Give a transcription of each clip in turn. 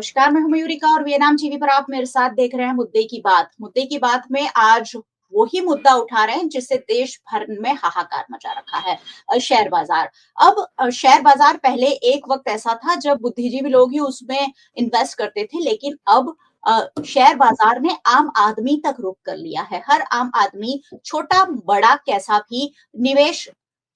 नमस्कार, मैं हूं मयूरिका और वियतनाम टीवी पर आप मेरे साथ देख रहे हैं मुद्दे की बात। मुद्दे की बात में आज वही मुद्दा उठा रहे हैं जिससे देश भर में हाहाकार मचा रखा है, शेयर बाजार। अब शेयर बाजार पहले एक वक्त ऐसा था जब बुद्धिजीवी लोग ही उसमें इन्वेस्ट करते थे, लेकिन अब शेयर बाजार ने आम आदमी तक रुख कर लिया है। हर आम आदमी, छोटा बड़ा कैसा भी, निवेश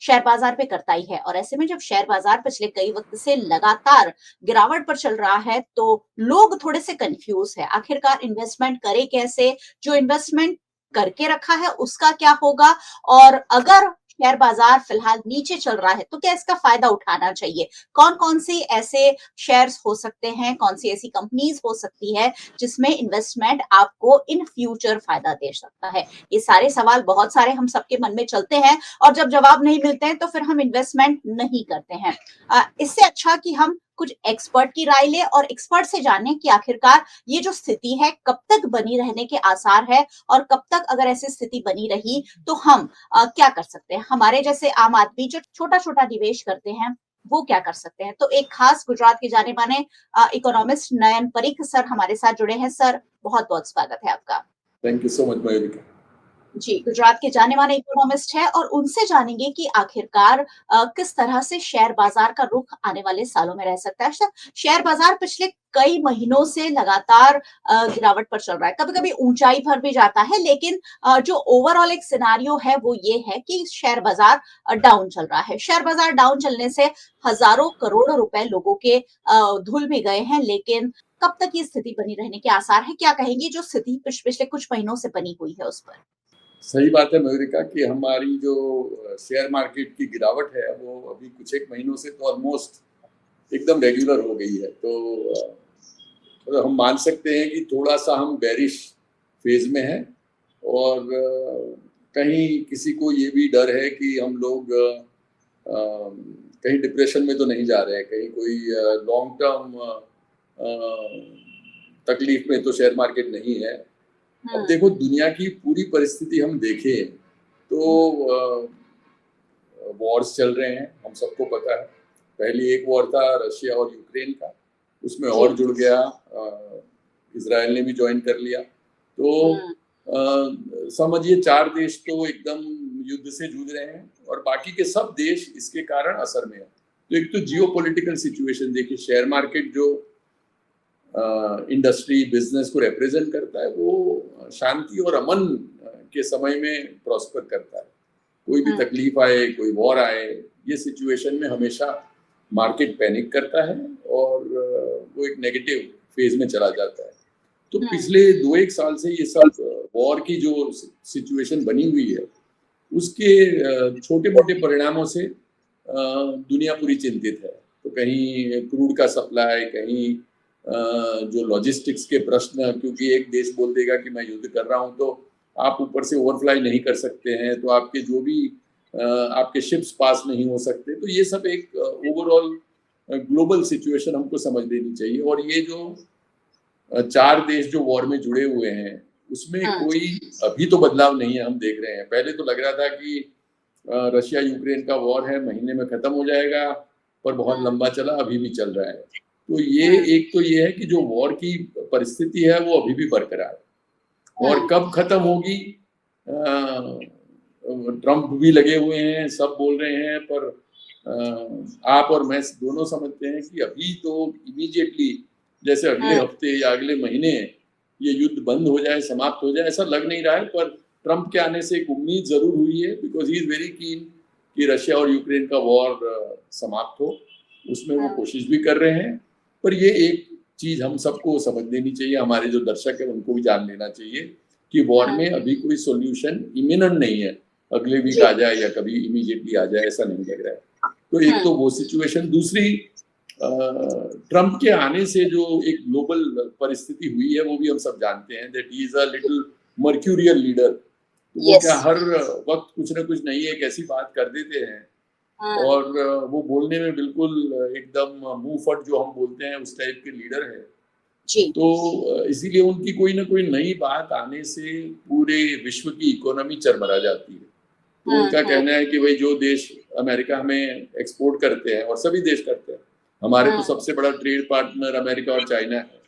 शेयर बाजार पे करता ही है। और ऐसे में जब शेयर बाजार पिछले कई वक्त से लगातार गिरावट पर चल रहा है, तो लोग थोड़े से कंफ्यूज है, आखिरकार इन्वेस्टमेंट करे कैसे, जो इन्वेस्टमेंट करके रखा है उसका क्या होगा, और अगर शेयर बाजार फिलहाल नीचे चल रहा है तो क्या इसका फायदा उठाना चाहिए। कौन कौन सी ऐसे शेयर्स हो सकते हैं, कौन सी ऐसी कंपनीज हो सकती है जिसमें इन्वेस्टमेंट आपको इन फ्यूचर फायदा दे सकता है। ये सारे सवाल बहुत सारे हम सबके मन में चलते हैं, और जब जवाब नहीं मिलते हैं तो फिर हम इन्वेस्टमेंट नहीं करते हैं। इससे अच्छा कि हम कुछ एक्सपर्ट की राय ले और एक्सपर्ट से जाने कि आखिरकार ये जो स्थिति है कब तक बनी रहने के आसार है, और कब तक अगर ऐसी स्थिति बनी रही तो हम क्या कर सकते हैं। हमारे जैसे आम आदमी जो छोटा छोटा निवेश करते हैं वो क्या कर सकते हैं। तो एक खास गुजरात के जाने माने इकोनॉमिस्ट नयन परीख सर हमारे साथ जुड़े हैं। सर, बहुत बहुत स्वागत है आपका। Thank you so much Mayurika. जी, गुजरात के जाने माने इकोनॉमिस्ट है और उनसे जानेंगे कि आखिरकार किस तरह से शेयर बाजार का रुख आने वाले सालों में रह सकता है। अच्छा, शेयर बाजार पिछले कई महीनों से लगातार गिरावट पर चल रहा है, कभी-कभी ऊंचाई पर भी जाता है, लेकिन जो ओवरऑल एक सिनेरियो है वो ये है कि शेयर बाजार डाउन चल रहा है। शेयर बाजार डाउन चलने से हजारों करोड़ों रुपए लोगों के धुल भी गए हैं, लेकिन कब तक ये स्थिति बनी रहने के आसार है? क्या कहेंगी जो स्थिति पिछले कुछ महीनों से बनी हुई है उस पर? सही बात है मयूरिका कि हमारी जो शेयर मार्केट की गिरावट है वो अभी कुछ एक महीनों से तो ऑलमोस्ट एकदम रेगुलर हो गई है। तो हम मान सकते हैं कि थोड़ा सा हम बेरिश फेज में हैं, और कहीं किसी को ये भी डर है कि हम लोग कहीं डिप्रेशन में तो नहीं जा रहे हैं, कहीं कोई लॉन्ग टर्म तकलीफ में तो शेयर मार्केट नहीं है। अब देखो, दुनिया की पूरी परिस्थिति हम देखें तो वॉर्स चल रहे हैं, हम सबको पता है। पहले एक वॉर था रशिया और यूक्रेन का, उसमें और जुड़ गया, इजराइल ने भी ज्वाइन कर लिया। तो समझिए 4 देश तो एकदम युद्ध से जूझ रहे हैं और बाकी के सब देश इसके कारण असर में है। तो एक तो जियोपॉलिटिकल सिचुएशन देखिए, शेयर मार्केट जो इंडस्ट्री बिजनेस को रिप्रेजेंट करता है वो शांति और अमन के समय में प्रॉस्पर करता है। कोई भी तकलीफ आए, कोई वॉर आए, ये सिचुएशन में हमेशा मार्केट पैनिक करता है और वो एक नेगेटिव फेज में चला जाता है। तो पिछले 2-1 साल से ये सब वॉर की जो सिचुएशन बनी हुई है उसके छोटे मोटे परिणामों से दुनिया पूरी चिंतित है। तो कहीं क्रूड का सप्लाई, कहीं जो लॉजिस्टिक्स के प्रश्न, क्योंकि एक देश बोल देगा कि मैं युद्ध कर रहा हूं तो आप ऊपर से ओवरफ्लाई नहीं कर सकते हैं, तो आपके जो भी आपके शिप्स पास नहीं हो सकते। तो ये सब एक ओवरऑल ग्लोबल सिचुएशन हमको समझ लेनी चाहिए। और ये जो 4 देश जो वॉर में जुड़े हुए हैं उसमें कोई अभी तो बदलाव नहीं है, हम देख रहे हैं। पहले तो लग रहा था कि रशिया यूक्रेन का वॉर है, महीने में खत्म हो जाएगा, पर बहुत लंबा चला, अभी भी चल रहा है। तो ये एक तो ये है कि जो वॉर की परिस्थिति है वो अभी भी बरकरार है, और कब खत्म होगी, ट्रम्प भी लगे हुए हैं, सब बोल रहे हैं, पर आप और मैं दोनों समझते हैं कि अभी तो इमीडिएटली जैसे अगले हफ्ते या अगले महीने ये युद्ध बंद हो जाए, समाप्त हो जाए, ऐसा लग नहीं रहा है। पर ट्रम्प के आने से एक उम्मीद जरूर हुई है, because he is very keen कि रशिया और यूक्रेन का वॉर समाप्त हो, उसमें वो कोशिश भी कर रहे हैं। पर ये एक चीज हम सबको समझ लेनी चाहिए, हमारे जो दर्शक है उनको भी जान लेना चाहिए कि वॉर में अभी कोई सॉल्यूशन इमिनेंट नहीं है, अगले वीक आ जाए या कभी इमीडिएटली आ जाए, ऐसा नहीं लग रहा है। तो एक तो वो सिचुएशन। दूसरी, ट्रम्प के आने से जो एक ग्लोबल परिस्थिति हुई है वो भी हम सब जानते हैं, that he is a little mercurial leader. वो क्या हर वक्त कुछ ना कुछ नई एक ऐसी बात कर देते हैं और वो बोलने में बिल्कुल एकदम मुंह फट जो हम बोलते हैं उस टाइप के लीडर है जी। तो इसीलिए उनकी कोई ना कोई नई बात आने से पूरे विश्व की इकोनॉमी चरमरा जाती है। तो उनका कहना है कि भाई जो देश अमेरिका हमें एक्सपोर्ट करते हैं और सभी देश करते हैं, हमारे तो सबसे बड़ा ट्रेड पार्टनर अमेरिका और चाइना है,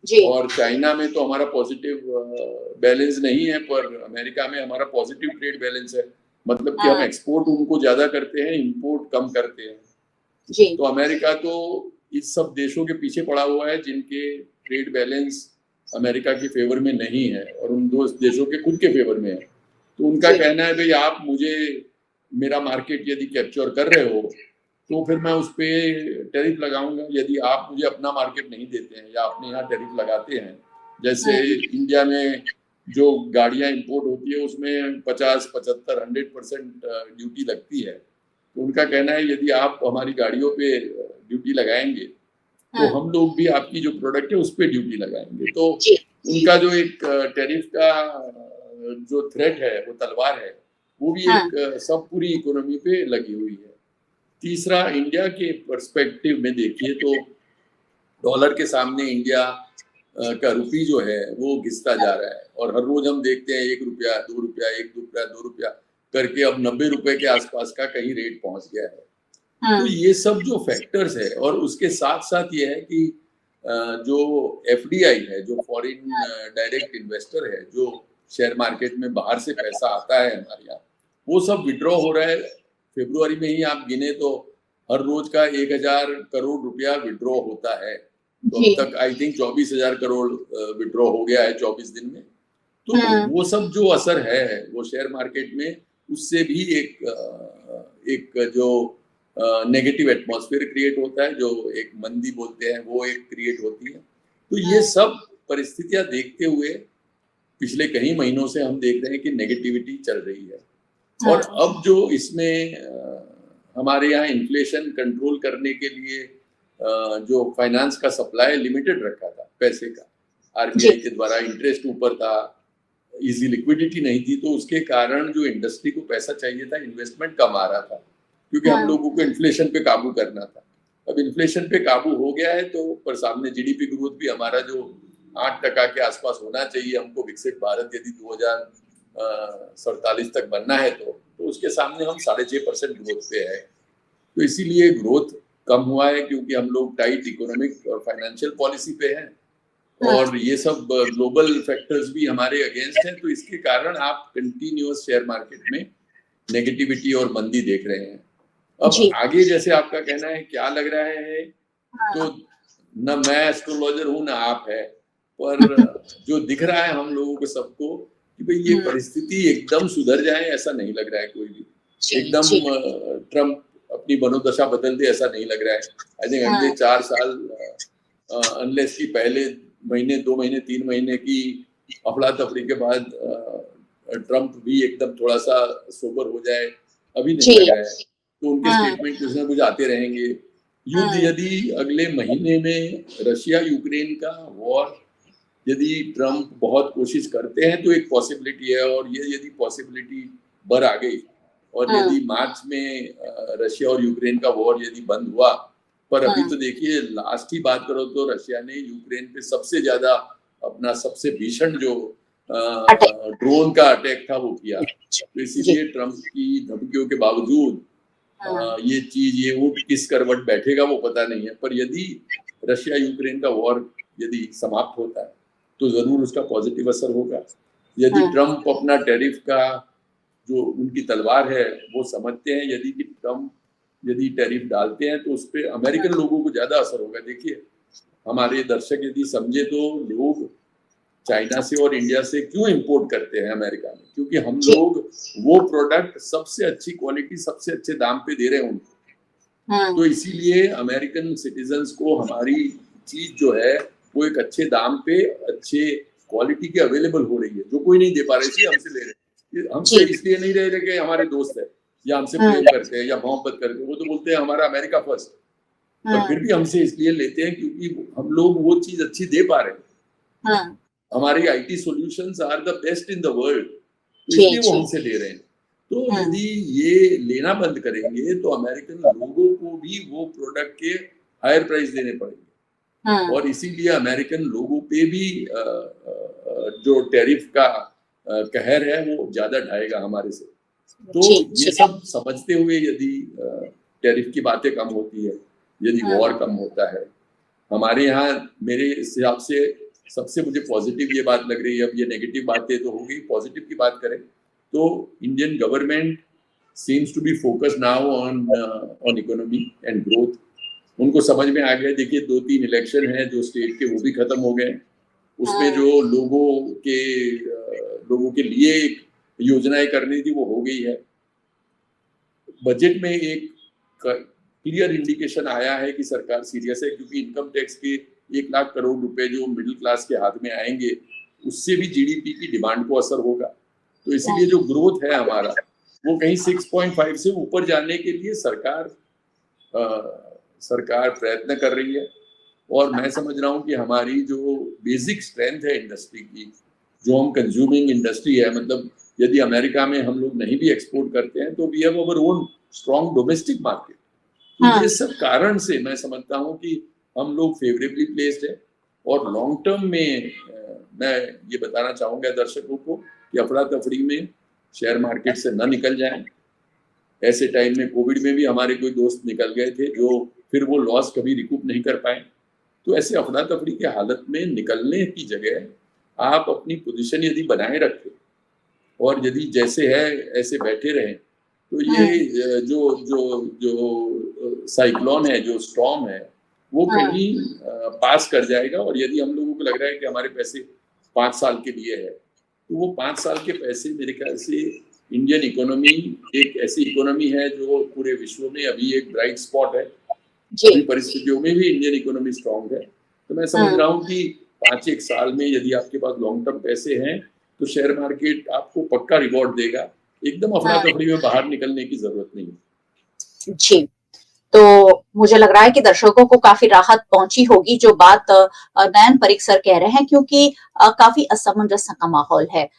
जी और चाइना में तो हमारा पॉजिटिव बैलेंस नहीं है, पर अमेरिका में हमारा पॉजिटिव ट्रेड बैलेंस है। मतलब कि हम हाँ एक्सपोर्ट उनको ज्यादा करते हैं, इंपोर्ट कम करते हैं। जी तो अमेरिका तो इस सब देशों के पीछे पड़ा हुआ है जिनके ट्रेड बैलेंस अमेरिका के फेवर में नहीं है, और उन दो देशों के खुद के फेवर में है। तो उनका जी कहना है भाई आप मुझे मेरा मार्केट यदि कैप्चर कर रहे हो तो फिर मैं उस पर टैरिफ लगाऊंगा। यदि आप मुझे अपना मार्केट नहीं देते हैं या अपने यहाँ टैरिफ लगाते हैं, जैसे इंडिया में जो गाड़ियां इंपोर्ट होती है उसमें 50, 75, 100% ड्यूटी लगती है। तो उनका कहना है यदि आप हमारी गाड़ियों पे ड्यूटी लगाएंगे तो हम लोग भी आपकी जो प्रोडक्ट है उस पर ड्यूटी लगाएंगे। तो जी उनका जो एक टैरिफ का जो थ्रेट है, वो तलवार है, वो भी हाँ एक सब पूरी इकोनॉमी पे लगी हुई है। तीसरा, इंडिया के पर्सपेक्टिव में देखिए तो डॉलर के सामने इंडिया का रुपी जो है वो घिसता जा रहा है, और हर रोज हम देखते हैं 1 रुपया, 2 रुपया, 1 रुपया, 2 रुपया करके अब 90 रुपए के आसपास का कहीं रेट पहुंच गया है। तो ये सब जो फैक्टर्स है, और उसके साथ साथ ये है कि जो एफडीआई है, जो फॉरेन डायरेक्ट इन्वेस्टर है, जो शेयर मार्केट में बाहर से पैसा आता है हमारे यहाँ, वो सब विड्रॉ हो रहा है। फरवरी में ही आप गिने तो हर रोज का 1000 करोड़ रुपया विड्रॉ होता है। तो अब तक आई थिंक 24,000 करोड़ विड्रॉ हो गया है 24 दिन में। तो वो सब जो असर है वो शेयर मार्केट में, उससे भी एक जो नेगेटिव एटमॉस्फेयर क्रिएट होता है, जो एक मंदी बोलते हैं, वो एक क्रिएट होती है। तो ये सब परिस्थितियां देखते हुए पिछले कई महीनों से हम देख रहे हैं कि नेगेटिविटी चल रही है। और अब जो इसमें हमारे यहाँ इन्फ्लेशन कंट्रोल करने के लिए जो फाइनेंस का सप्लाई लिमिटेड रखा था पैसे का, आरबीआई के द्वारा इंटरेस्ट ऊपर था, इजी लिक्विडिटी नहीं थी, तो उसके कारण जो इंडस्ट्री को पैसा चाहिए था, इन्वेस्टमेंट कम आ रहा था, क्योंकि हम लोगों को इन्फ्लेशन पे काबू करना था। अब इन्फ्लेशन पे काबू हो गया है, तो पर सामने जीडीपी ग्रोथ भी हमारा जो 8% के आसपास होना चाहिए, हमको विकसित भारत यदि 2047 तक बनना है तो उसके सामने हम 6.5% ग्रोथ पे है। तो इसीलिए ग्रोथ कम हुआ है, क्योंकि हम लोग टाइट इकोनॉमिक और फाइनेंशियल पॉलिसी पे हैं, और ये सब ग्लोबल फैक्टर्स भी हमारे अगेंस्ट हैं। तो इसके कारण आप कंटिन्यूअस शेयर मार्केट में नेगेटिविटी और मंदी देख रहे हैं। अब आगे जैसे आपका कहना है क्या लग रहा है, तो न मैं एस्ट्रोलॉजर हूं ना आप है, पर जो दिख रहा है हम लोगों को सबको कि भाई ये परिस्थिति एकदम सुधर जाए, ऐसा नहीं लग रहा है कोई भी। एकदम ट्रम्प अपनी मनोदशा बदल दे, ऐसा नहीं लग रहा है। आई थिंक अगले 4 साल अनलेस की पहले महीने, 2 महीने, 3 महीने की अफड़ा तफड़ी के बाद ट्रम्प भी एकदम थोड़ा सा सोबर हो जाए, अभी नहीं लग रहा है। तो उनके स्टेटमेंट कुछ ना कुछ आते रहेंगे। युद्ध यदि अगले महीने में रशिया यूक्रेन का वॉर यदि ट्रम्प बहुत कोशिश करते हैं तो एक पॉसिबिलिटी है, और ये यदि पॉसिबिलिटी बढ़ आ गई, और यदि मार्च में रशिया और यूक्रेन का वॉर यदि बंद हुआ, पर अभी तो देखिए लास्ट ही बात करो तो रशिया ने यूक्रेन पे सबसे ज्यादा अपना सबसे भीषण जो ड्रोन का अटैक था वो किया। तो इसीलिए ट्रम्प की धमकियों के बावजूद ये चीज, ये ऊंट किस करवट बैठेगा वो पता नहीं है, पर यदि रशिया यूक्रेन का वॉर यदि समाप्त होता है तो जरूर उसका पॉजिटिव असर होगा। यदि ट्रम्प अपना टैरिफ का जो उनकी तलवार है वो समझते हैं, यदि कि ट्रम्प यदि टैरिफ डालते हैं तो उस पर अमेरिकन लोगों को ज्यादा असर होगा। देखिए हमारे दर्शक यदि समझे तो लोग चाइना से और इंडिया से क्यों इंपोर्ट करते हैं अमेरिका में, क्योंकि हम लोग वो प्रोडक्ट सबसे अच्छी क्वालिटी, सबसे अच्छे दाम पे दे रहे हैं उनको। तो इसीलिए अमेरिकन सिटीजन्स को हमारी चीज जो है वो एक अच्छे दाम पे, अच्छे क्वालिटी की अवेलेबल हो रही है, जो कोई नहीं दे पा रहे, इसलिए हमसे ले रहे हैं। हमसे इसलिए नहीं रह रहे कि हमारे दोस्त है या हमसे प्रेम करते हैं या मोहब्बत करते हैं, वो तो बोलते हैं हमारा अमेरिका फर्स्ट, पर फिर भी हमसे इसलिए लेते हैं क्योंकि हम लोग वो चीज अच्छी दे पा रहे हैं। हमारी IT solutions are the best in the world, इसलिए वो हमसे ले रहे हैं। तो यदि ये लेना बंद करेंगे तो अमेरिकन लोगों को भी वो प्रोडक्ट के हायर प्राइस देने पड़ेंगे, और इसीलिए अमेरिकन लोगों पे भी जो टैरिफ का कहर है वो ज्यादा ढाएगा हमारे से। तो ये सब समझते हुए यदि टैरिफ की बातें कम होती है, यदि वॉर कम होता है। हमारे यहाँ मेरे हिसाब से सबसे मुझे पॉजिटिव ये बात लग रही है, अब ये नेगेटिव बातें तो होगी, पॉजिटिव की बात करें तो Indian government seems to be focused now on economy and growth. उनको समझ में आ गया, देखिए 2-3 इलेक्शन हैं जो स्टेट के, वो भी खत्म हो गए। उसमें जो लोगों के लिए योजनाएं करनी थी वो हो गई है। बजट में एक क्लियर इंडिकेशन आया है कि सरकार सीरियस है, क्योंकि इनकम टैक्स के 1 लाख करोड़ रुपए जो मिडिल क्लास के हाथ में आएंगे उससे भी जीडीपी की डिमांड को असर होगा। तो इसीलिए जो ग्रोथ है हमारा वो कहीं 6.5 से ऊपर जाने के लिए सरकार प्रयत्न कर रही है। और मैं समझ रहा हूँ कि हमारी जो बेसिक स्ट्रेंथ है इंडस्ट्री की, जो हम कंज्यूमिंग इंडस्ट्री है, मतलब यदि अमेरिका में हम लोग नहीं भी एक्सपोर्ट करते हैं तो we have our own strong domestic market. तो ये सब कारण से मैं समझता हूँ कि हम लोग फेवरेबली प्लेस्ड है। और लॉन्ग टर्म में मैं ये बताना चाहूंगा दर्शकों को कि अफरा तफरी में शेयर मार्केट से न निकल जाएं। ऐसे टाइम में कोविड में भी हमारे कोई दोस्त निकल गए थे जो फिर वो लॉस कभी रिकूप नहीं कर पाए। तो ऐसे अफरा तफरी की हालत में निकलने की जगह आप अपनी पोजीशन यदि बनाए रखें और यदि जैसे है ऐसे बैठे रहें तो ये जो साइक्लोन है, जो स्टॉर्म है, वो कहीं पास कर जाएगा। और यदि हम लोगों को लग रहा है कि हमारे पैसे 5 साल के लिए है तो वो 5 साल के पैसे मेरे ख्याल से, इंडियन इकोनॉमी एक ऐसी इकोनॉमी है जो पूरे विश्व में अभी एक ब्राइट स्पॉट है। सभी परिस्थितियों में भी इंडियन इकोनॉमी स्ट्रांग है। तो मैं समझ रहा हूँ कि 5-1 साल में यदि आपके पास लॉन्ग टर्म पैसे हैं तो शेयर मार्केट आपको पक्का रिवॉर्ड देगा। एकदम अफरा तफरी में बाहर निकलने की जरूरत नहीं है। जी, तो मुझे लग रहा है कि दर्शकों को काफी राहत पहुंची होगी जो बात नयन परीख सर कह रहे हैं, क्योंकि काफी असमंजस का माहौल है।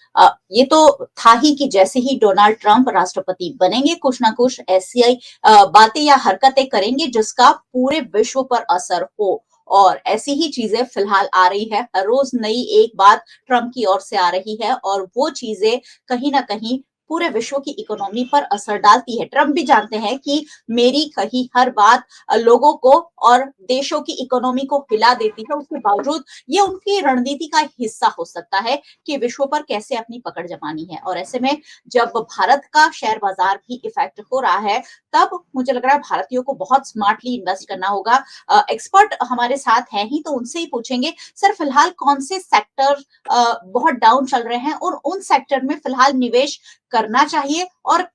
ये तो था ही कि जैसे ही डोनाल्ड ट्रंप राष्ट्रपति बनेंगे कुछ ना कुछ ऐसी बातें या हरकतें करेंगे जिसका पूरे विश्व पर असर हो, और ऐसी ही चीजें फिलहाल आ रही है। हर रोज नई एक बात ट्रंप की ओर से आ रही है और वो चीजें कहीं ना कहीं पूरे विश्व की इकोनॉमी पर असर डालती है। ट्रंप भी जानते हैं कि मेरी कही हर बात लोगों को और देशों की इकोनॉमी को हिला देती है, उसके बावजूद ये उनकी रणनीति का हिस्सा हो सकता है कि विश्व पर कैसे अपनी पकड़ जमानी है। और ऐसे में जब भारत का शेयर बाजार भी इफेक्ट हो रहा है तब मुझे लग रहा है भारतीयों को बहुत स्मार्टली इन्वेस्ट करना होगा। एक्सपर्ट हमारे साथ हैं ही तो उनसे ही पूछेंगे, सर फिलहाल कौन से सेक्टर बहुत डाउन चल रहे हैं और उन सेक्टर में फिलहाल निवेश करना चाहिए, और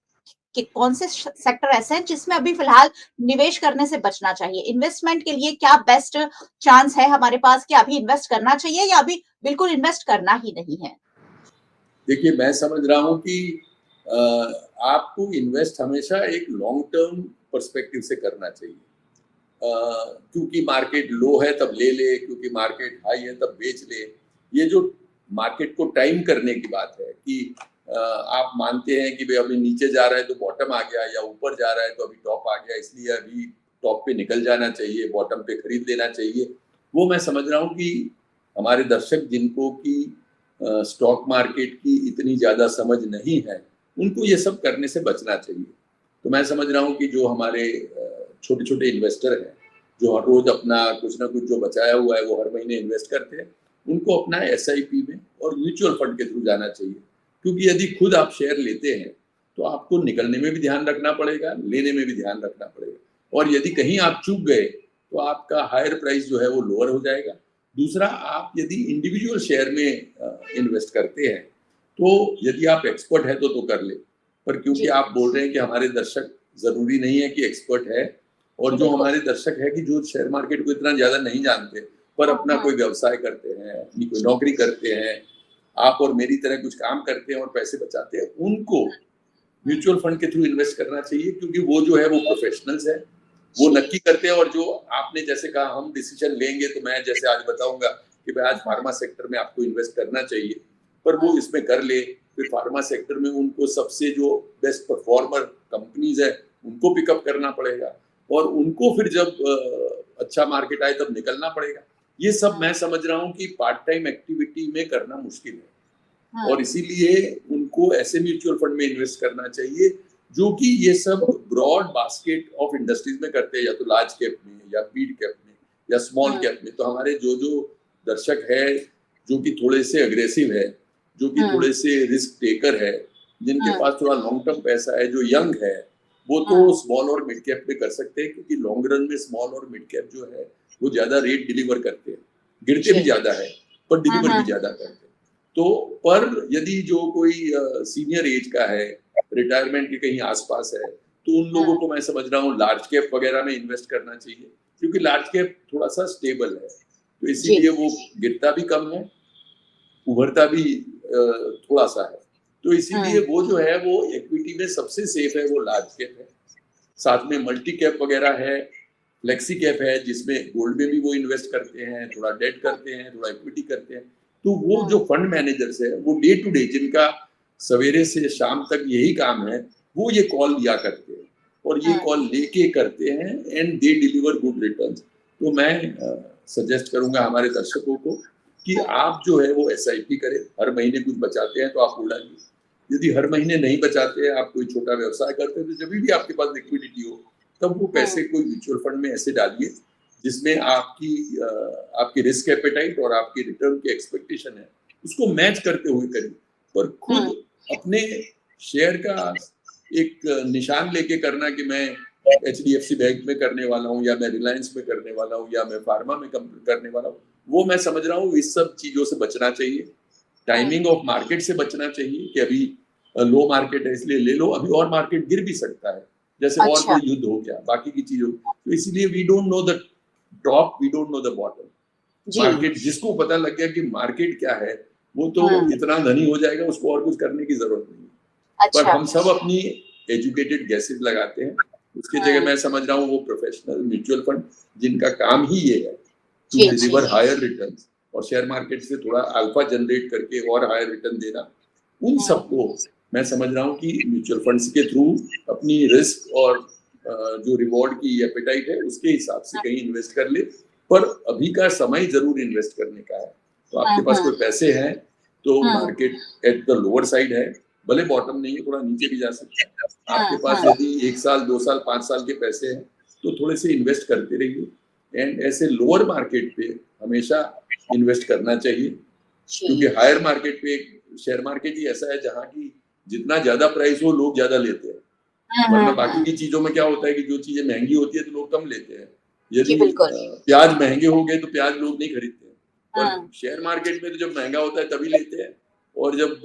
कि कौन से सेक्टर ऐसे हैं जिसमें अभी फिलहाल निवेश करने से बचना चाहिए। इन्वेस्टमेंट के लिए क्या बेस्ट चांस है हमारे पास कि अभी इन्वेस्ट करना चाहिए या अभी बिल्कुल इन्वेस्ट करना ही नहीं है? देखिए, मैं समझ रहा हूँ कि आपको इन्वेस्ट हमेशा एक लॉन्ग टर्म पर्सपेक्टिव से करना चाहिए। क्योंकि मार्केट लो है तब ले ले, क्योंकि मार्केट हाई है तब बेच ले। ये जो मार्केट को टाइम करने की बात है कि आप मानते हैं कि भाई अभी नीचे जा रहा है तो बॉटम आ गया, या ऊपर जा रहा है तो अभी टॉप आ गया, इसलिए अभी टॉप पे निकल जाना चाहिए, बॉटम पे खरीद लेना चाहिए। वो मैं समझ रहा हूँ कि हमारे दर्शक जिनको कि स्टॉक मार्केट की इतनी ज़्यादा समझ नहीं है उनको ये सब करने से बचना चाहिए। तो मैं समझ रहा हूँ कि जो हमारे छोटे छोटे इन्वेस्टर हैं जो हर रोज अपना कुछ ना कुछ जो बचाया हुआ है वो हर महीने इन्वेस्ट करते हैं, उनको अपना SIP में और म्यूचुअल फंड के थ्रू जाना चाहिए। क्योंकि यदि खुद आप शेयर लेते हैं तो आपको निकलने में भी ध्यान रखना पड़ेगा, लेने में भी ध्यान रखना पड़ेगा, और यदि कहीं आप चूक गए तो आपका हायर प्राइस जो है वो लोअर हो जाएगा। दूसरा, आप यदि इंडिविजुअल शेयर में इन्वेस्ट करते हैं तो यदि आप एक्सपर्ट है तो कर ले, पर क्योंकि आप बोल रहे हैं कि हमारे दर्शक जरूरी नहीं है कि एक्सपर्ट है, और जो हमारे दर्शक है कि जो शेयर मार्केट को इतना ज्यादा नहीं जानते पर अपना कोई व्यवसाय करते हैं, अपनी कोई नौकरी करते हैं, आप और मेरी तरह कुछ काम करते हैं और पैसे बचाते हैं, उनको म्यूचुअल फंड के थ्रू इन्वेस्ट करना चाहिए। क्योंकि वो जो है वो प्रोफेशनल्स है, वो नक्की करते हैं। और जो आपने जैसे कहा हम डिसीजन लेंगे, तो मैं जैसे आज बताऊंगा कि भाई आज फार्मा सेक्टर में आपको इन्वेस्ट करना चाहिए, पर वो इसमें कर ले, फिर फार्मा सेक्टर में उनको सबसे जो बेस्ट परफॉर्मर कंपनीज है उनको पिकअप करना पड़ेगा, और उनको फिर जब अच्छा मार्केट आए तब निकलना पड़ेगा। ये सब मैं समझ रहा हूँ कि पार्ट टाइम एक्टिविटी में करना मुश्किल है, और इसीलिए उनको ऐसे म्यूचुअल फंड में इन्वेस्ट करना चाहिए जो कि ये सब ब्रॉड बास्केट ऑफ इंडस्ट्रीज में करते हैं, या तो लार्ज कैप में या मिड कैप में या स्मॉल कैप में। तो हमारे जो दर्शक है जो कि थोड़े से अग्रेसिव है, जो कि थोड़े से रिस्क टेकर है, जिनके पास थोड़ा लॉन्ग टर्म पैसा है, जो यंग है, वो तो स्मॉल और मिड कैप में कर सकते हैं, क्योंकि लॉन्ग रन में स्मॉल और मिड कैप जो है वो ज्यादा रेट डिलीवर करते हैं, गिरते भी ज्यादा है पर डिलीवर भी ज्यादा करते हैं। तो पर यदि जो कोई सीनियर एज का है, रिटायरमेंट के कहीं आसपास है, तो उन लोगों को मैं समझ रहा हूँ लार्ज कैप वगैरह में इन्वेस्ट करना चाहिए, क्योंकि लार्ज कैप थोड़ा सा स्टेबल है, तो इसीलिए वो गिरता भी कम है, उभरता भी थोड़ा सा है। तो इसीलिए वो जो है वो इक्विटी में सबसे सेफ है, वो लार्ज कैप है। साथ में मल्टी कैप वगैरह है, फ्लेक्सी कैप है, जिसमें गोल्ड में भी वो इन्वेस्ट करते हैं, थोड़ा डेट करते हैं, थोड़ा इक्विटी करते हैं। तो वो जो फंड मैनेजर्स है, वो डे टू डे, जिनका सवेरे से शाम तक यही काम है, वो ये कॉल लिया करते हैं और ये कॉल लेके करते हैं and they deliver good returns. तो मैं सजेस्ट करूंगा हमारे दर्शकों को कि आप जो है वो SIP करें, हर महीने कुछ बचाते हैं तो आप उड़ाइए, यदि हर महीने नहीं बचाते हैं, आप कोई छोटा व्यवसाय करते हैं, तो जब भी आपके पास लिक्विडिटी हो तब वो पैसे कोई म्यूचुअल फंड में ऐसे डालिए जिसमें आपकी रिस्क एपेटाइट और आपकी रिटर्न की एक्सपेक्टेशन है उसको मैच करते हुए करिए, पर खुद अपने शेयर का एक निशान लेके करना कि मैं HDFC बैंक में करने वाला हूँ, या मैं रिलायंस में करने वाला हूँ, या मैं फार्मा में करने वाला हूँ, वो मैं समझ रहा हूँ इस सब चीजों से बचना चाहिए। टाइमिंग ऑफ मार्केट से बचना चाहिए कि अभी लो मार्केट है इसलिए ले लो, अभी और मार्केट गिर भी सकता है, जैसे और कोई युद्ध हो गया, बाकी की चीजों। तो इसलिए we don't know the top, we don't know the bottom. Market, जिसको पता लग गया कि मार्केट क्या है, वो तो इतना धनी हो जाएगा, उसको और कुछ करने की जरूरत नहीं। पर हम सब अपनी एजुकेटेड गैसेस लगाते हैं, उसकी जगह मैं समझ रहा हूँ वो प्रोफेशनल म्यूचुअल फंड जिनका काम ही ये है टू डिलीवर हायर रिटर्न्स और शेयर मार्केट से थोड़ा अल्फा जनरेट करके और हायर रिटर्न देना, उन सबको मैं समझ रहा हूँ कि म्यूचुअल फंड्स के थ्रू अपनी रिस्क और जो रिवॉर्ड की एपेटाइट है उसके हिसाब से कहीं इन्वेस्ट कर ले। पर अभी का समय जरूर इन्वेस्ट करने का है। तो आपके पास कोई पैसे हैं तो market at the lower side है, भले बॉटम नहीं है, थोड़ा नीचे भी जा सकता है। आपके पास यदि 1 साल 2 साल 5 साल के पैसे हैं तो थोड़े से इन्वेस्ट करते रहिए एंड ऐसे लोअर मार्केट पे हमेशा इन्वेस्ट करना चाहिए, क्योंकि हायर मार्केट पे शेयर मार्केट ही ऐसा है जहाँ की जितना ज्यादा प्राइस हो लोग ज्यादा लेते हैं, वरना बाकी की चीजों में क्या होता है कि जो चीजें महंगी होती है तो लोग कम लेते हैं। यदि प्याज महंगे हो गए तो प्याज लोग नहीं खरीदते हैं, पर शेयर मार्केट में तो जब महंगा होता है तभी लेते हैं और जब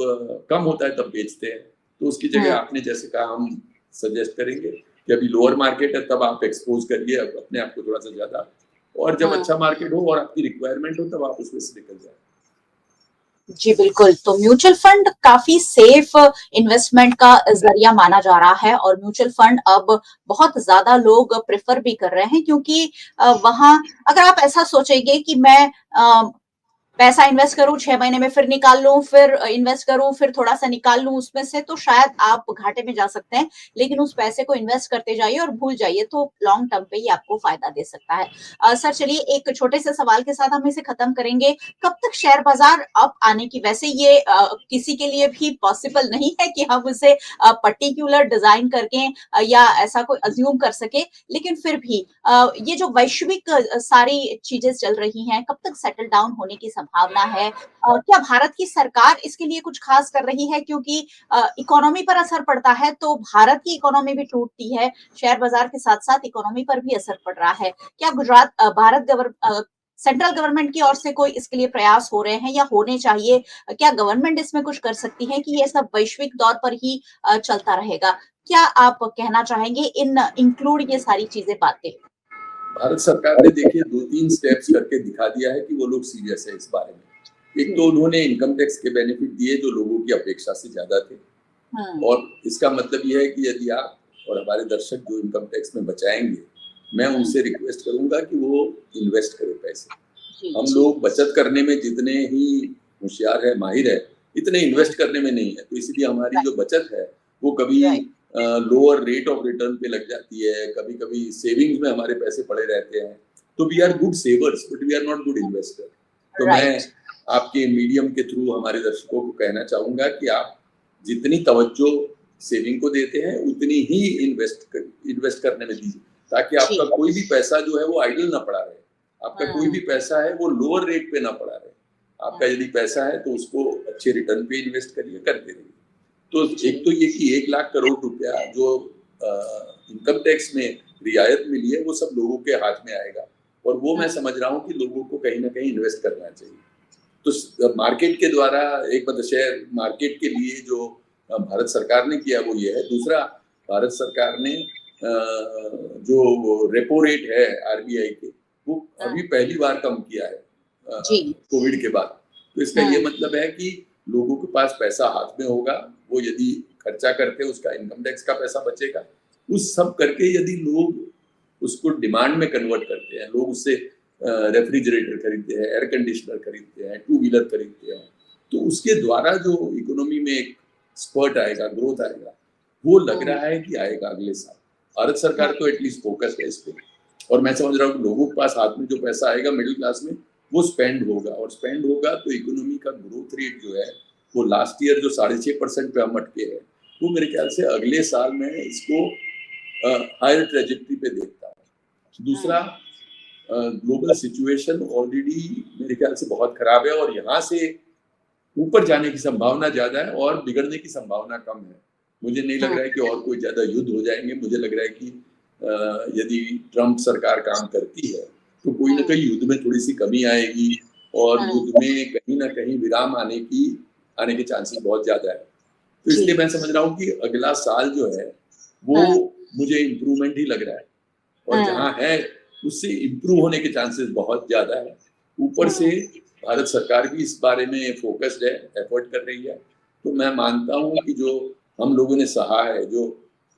कम होता है तब बेचते हैं। तो उसकी जगह आपने जैसे कहा हम सजेस्ट करेंगे कि अभी लोअर मार्केट है तब आप एक्सपोज करिए अपने आप को थोड़ा सा ज्यादा, और जब अच्छा मार्केट हो और आपकी रिक्वायरमेंट हो तब आप उसमें से निकल जाए। जी बिल्कुल, तो म्यूचुअल फंड काफी सेफ इन्वेस्टमेंट का जरिया माना जा रहा है और म्यूचुअल फंड अब बहुत ज्यादा लोग प्रेफर भी कर रहे हैं, क्योंकि वहां अगर आप ऐसा सोचेंगे कि मैं पैसा इन्वेस्ट करूं 6 महीने में फिर निकाल लूं, फिर इन्वेस्ट करूं फिर थोड़ा सा निकाल लूं उसमें से, तो शायद आप घाटे में जा सकते हैं। लेकिन उस पैसे को इन्वेस्ट करते जाइए और भूल जाइए, तो लॉन्ग टर्म पे ही आपको फायदा दे सकता है। सर चलिए एक छोटे से सवाल के साथ हम इसे खत्म करेंगे। कब तक शेयर बाजार अप आने की, वैसे ये किसी के लिए भी पॉसिबल नहीं है कि हम उसे पर्टिकुलर डिजाइन करके या ऐसा कोई अज्यूम कर सके, लेकिन फिर भी ये जो वैश्विक सारी चीजें चल रही हैं, कब तक सेटल डाउन होने की संभावना है? क्या भारत की सरकार इसके लिए कुछ खास कर रही है? क्योंकि इकोनॉमी पर असर पड़ता है तो भारत की इकोनॉमी भी टूटती है, शेयर बाजार के साथ साथ इकोनॉमी पर भी असर पड़ रहा है। क्या सेंट्रल गवर्नमेंट की ओर से कोई इसके लिए प्रयास हो रहे हैं या होने चाहिए? क्या गवर्नमेंट इसमें कुछ कर सकती है कि ये सब वैश्विक दौर पर ही चलता रहेगा? क्या आप कहना चाहेंगे इन इंक्लूड ये सारी चीजें बातें? भारत सरकार ने देखिए 2-3 स्टेप्स करके दिखा दिया है कि वो लोग सीरियस है इस बारे में। एक तो उन्होंने इनकम टैक्स के बेनिफिट दिए जो लोगों की अपेक्षा से ज्यादा थे, और इसका मतलब यह है कि यदि आप और हमारे दर्शक जो इनकम टैक्स में बचाएंगे, मैं उनसे रिक्वेस्ट करूंगा कि वो इन्वेस्ट करें पैसे। हम लोग बचत करने में जितने ही होशियार है, माहिर है, इतने इन्वेस्ट करने में नहीं है, तो इसलिए हमारी जो बचत है वो कभी लोअर रेट ऑफ रिटर्न पे लग जाती है, कभी कभी सेविंग्स में हमारे पैसे पड़े रहते हैं। तो we are good savers but we are not good investor. तो मैं आपके मीडियम के थ्रू हमारे दर्शकों को कहना चाहूंगा कि आप जितनी तवज्जो सेविंग को देते हैं उतनी ही इन्वेस्ट करने में दीजिए, ताकि आपका जी। कोई भी पैसा जो है वो आइडल ना पड़ा रहे, आपका कोई भी हुँ। पैसा है वो लोअर रेट पे ना पड़ा रहे। आपका यदि पैसा है तो उसको अच्छे रिटर्न पे इन्वेस्ट करिए, करते रहिए। तो एक जी। तो ये कि 1 लाख करोड़ रुपया जो इनकम टैक्स में रियायत मिली है वो सब लोगों के हाथ में आएगा, और वो मैं हुँ। समझ रहा हूँ कि लोगों को कहीं न कहीं इन्वेस्ट करना चाहिए। तो मार्केट के द्वारा एक मतलब शेयर मार्केट के लिए जो भारत सरकार ने किया वो ये है। दूसरा, भारत सरकार ने जो रेपो रेट है आरबीआई के, वो अभी हुँ। पहली बार कम किया है जी। कोविड के बाद। तो इसका ये हुँ। मतलब है कि लोगों के पास पैसा हाथ में होगा, वो यदि खर्चा करते हैं उसका इनकम टैक्स का पैसा बचेगा। उस सब करके यदि लोग उसको डिमांड में कन्वर्ट करते हैं, लोग उससे रेफ्रिजरेटर खरीदते हैं, एयर कंडीशनर खरीदते हैं, टू व्हीलर खरीदते हैं, तो उसके द्वारा जो इकोनॉमी में एक स्पर्ट आएगा, ग्रोथ आएगा, वो लग हुँ। रहा है कि आएगा अगले साल। भारत सरकार हुँ। तो एटलीस्ट फोकस्ड है इस पे, और मैं समझ रहा हूँ कि लोगों के पास हाथ में जो पैसा आएगा मिडिल क्लास में, वो स्पेंड होगा, और स्पेंड होगा तो इकोनॉमी का ग्रोथ रेट जो है वो लास्ट ईयर जो 6.5% पे हम अटके हैं, वो मेरे ख्याल से अगले साल में इसको हायर ट्रेजेक्टरी पे देखता हूँ। दूसरा, हुँ। ग्लोबल सिचुएशन ऑलरेडी मेरे ख्याल से बहुत खराब है, और यहाँ से ऊपर जाने की संभावना ज्यादा है और बिगड़ने की संभावना कम है। मुझे नहीं लग हुँ। रहा है कि और कोई ज्यादा युद्ध हो जाएंगे। मुझे लग रहा है कि यदि ट्रम्प सरकार काम करती है तो कोई ना हुँ। कोई युद्ध में थोड़ी सी कमी आएगी, और हुँ। युद्ध में कहीं ना कहीं विराम आने के चांसेस बहुत ज्यादा है। तो जी। इसलिए मैं समझ रहा हूँ कि अगला साल जो है वो हुँ। मुझे इम्प्रूवमेंट ही लग रहा है, और हुँ। जहाँ है उससे इम्प्रूव होने के चांसेस बहुत ज्यादा है। ऊपर से हुँ। भारत सरकार भी इस बारे में फोकस्ड है, एफर्ट कर रही है। तो मैं मानता हूँ कि जो हम लोगों ने सहा है, जो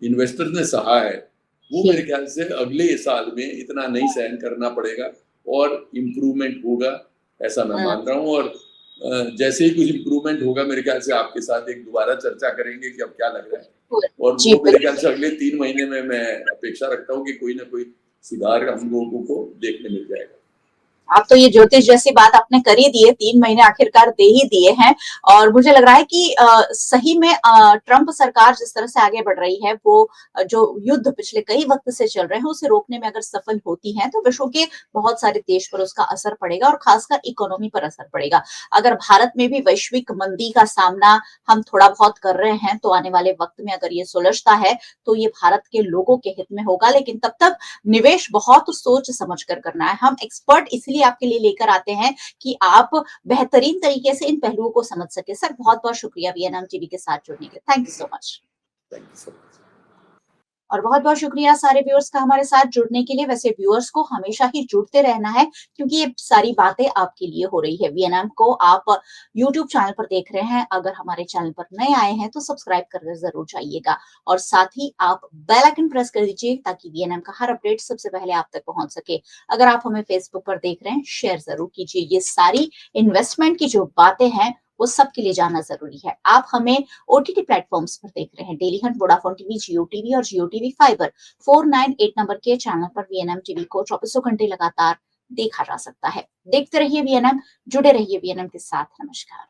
इन्वेस्टर्स ने सहा है, वो जी। मेरे ख्याल से अगले साल में इतना नहीं सहन करना पड़ेगा, और इम्प्रूवमेंट होगा, ऐसा मैं हुँ। मान रहा हूँ। और जैसे ही कुछ इम्प्रूवमेंट होगा मेरे ख्याल से आपके साथ एक दोबारा चर्चा करेंगे कि अब क्या लग रहा है, और जी, वो मेरे ख्याल बिल्कुल। से अगले 3 महीने में मैं अपेक्षा रखता हूँ कि कोई ना कोई सुधार हम लोगों को देखने मिल जाएगा। आप तो ये ज्योतिष जैसी बात आपने कर ही दी है, 3 महीने आखिरकार दे ही दिए हैं और मुझे लग रहा है कि सही में ट्रम्प सरकार जिस तरह से आगे बढ़ रही है, वो जो युद्ध पिछले कई वक़्त से चल रहे हैं, उसे रोकने में अगर सफल होती हैं, तो विश्व के बहुत सारे देश पर उसका असर पड़ेगा और खासकर इकोनॉमी पर असर पड़ेगा। अगर भारत में भी वैश्विक मंदी का सामना हम थोड़ा बहुत कर रहे हैं, तो आने वाले वक़्त में अगर ये सुलझता है, तो ये भारत के लोगों के हित में होगा, लेकिन तब तक निवेश बहुत सोच समझ कर करना है। हम एक्सपर्ट इसलिए आपके लिए लेकर आते हैं कि आप बेहतरीन तरीके से इन पहलुओं को समझ सके। सर, बहुत-बहुत शुक्रिया वीएनएम टीवी के साथ जुड़ने के लिए। Thank you so much. Thank you so much. और बहुत-बहुत शुक्रिया सारे व्यूअर्स का हमारे साथ जुड़ने के लिए। वैसे व्यूअर्स को हमेशा ही जुड़ते रहना है क्योंकि ये सारी बातें आपके लिए हो रही है। वीएनएम को आप यूट्यूब चैनल पर देख रहे हैं। अगर हमारे चैनल पर नए आए हैं तो सब्सक्राइब करके ज़रूर जाइएगा और साथ ही आप बेल आइकन प्रेस कर दीजिए ताकि वीएनएम का हर अपडेट सबसे पहले आप तक पहुंच सके। अगर आप हमें फेसबुक पर देख रहे हैं, शेयर ज़रूर कीजिए। ये सारी इन्वेस्टमेंट की जो बातें हैं, वो सबके लिए जानना ज़रूरी है। आप हमें ओटीटी प्लेटफॉर्म्स पर देख रहे हैं, डेली हंट, वोडाफोन टीवी, जियो टीवी और जियो टीवी फाइबर 498 नंबर के चैनल पर वीएनएम टीवी को चौबीसों घंटे लगातार देखा जा सकता है। देखते रहिए वीएनएम, जुड़े रहिए वीएनएम के साथ। नमस्कार।